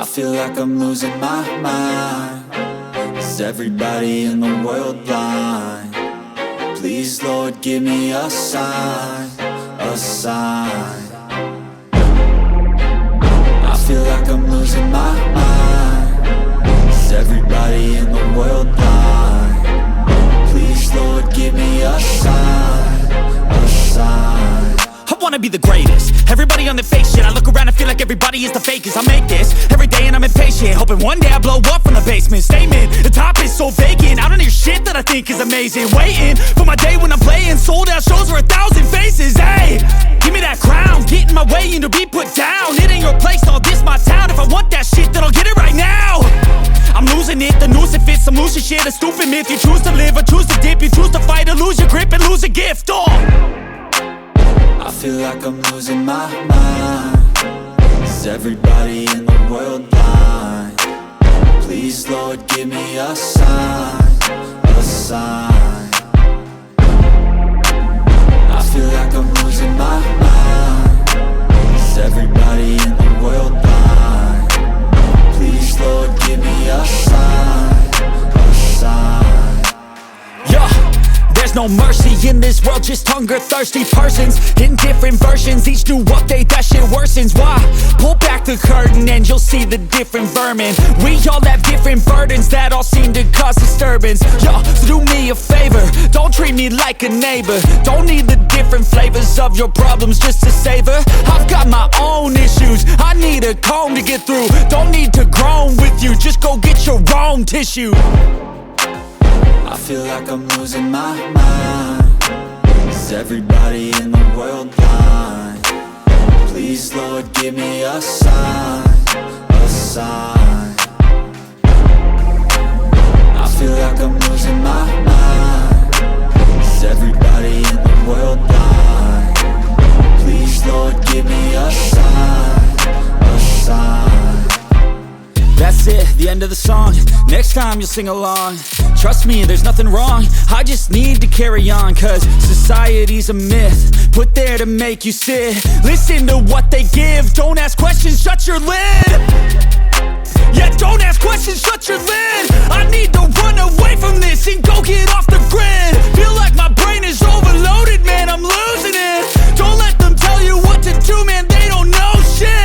I feel like I'm losing my mind. Is everybody in the world blind? Please, Lord, give me a sign, a sign. I feel like I'm losing my mind. Is everybody in the world blind? Please, Lord, give me a sign, a sign. I wanna be the greatest. Everybody on the fake shit. I look around and feel like everybody is the fakest. I make this every day and I'm impatient, hoping one day I blow up from the basement. Statement, the top is so vacant. I don't hear shit that I think is amazing. Waiting for my day when I'm playing sold out shows for 1,000 faces. Hey, give me that crown, get in my way and to be put down. It ain't your place, no, this my town. If I want that shit, then I'll get it right now. I'm losing it, the noose it fits. Some losing shit, a stupid myth. You choose to live or choose to dip. You choose to fight or lose your grip and lose a gift. I feel like I'm losing my mind. Is everybody in the world blind? Please, Lord, give me a sign, a sign. I feel like I'm losing my mind. Is everybody in the world blind? Please, Lord, give me a sign, a sign. Yeah. There's no mercy in this world, just hunger-thirsty persons in different versions. Each new update, that shit worsens. Why? Pull back the curtain and you'll see the different vermin. We all have different burdens that all seem to cause disturbance. Yo, so do me a favor, don't treat me like a neighbor. Don't need the different flavors of your problems just to savor. I've got my own issues, I need a comb to get through. Don't need to groan with you, just go get your own tissue. I feel like I'm losing my mind. Is everybody in the world blind? Please, Lord, give me a sign, a sign. I feel like I'm losing my mind. Is everybody in the world blind? Please, Lord, give me a sign, a sign. That's it, the end of the song. Next time you'll sing along. Trust me, there's nothing wrong. I just need to carry on, cause society's a myth put there to make you sit. Listen to what they give. Don't ask questions, shut your lid. Yeah, don't ask questions, shut your lid. I need to run away from this and go get off the grid. Feel like my brain is overloaded, man, I'm losing it. Don't let them tell you what to do, man, they don't know shit.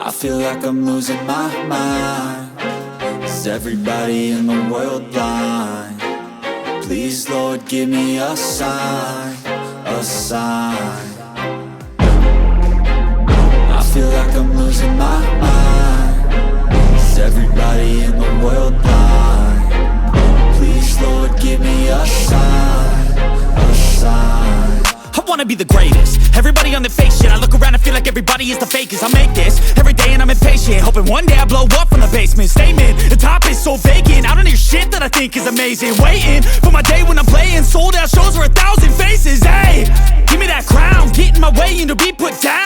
I feel like I'm losing my mind. Is everybody in the world blind? Please, Lord, give me a sign, a sign. I feel like I'm losing my mind. Is everybody in the world blind? Please, Lord, give me a sign, a sign. I wanna be the greatest. Everybody on the fake shit. I look around and feel like everybody is the fakest. I make this every day and I'm impatient, hoping one day I blow up from the basement. Statement, the top is so vacant. I don't hear shit that I think is amazing. Waiting for my day when I'm playing sold out shows for 1,000 faces. Hey, give me that crown, get in my way and to be put down.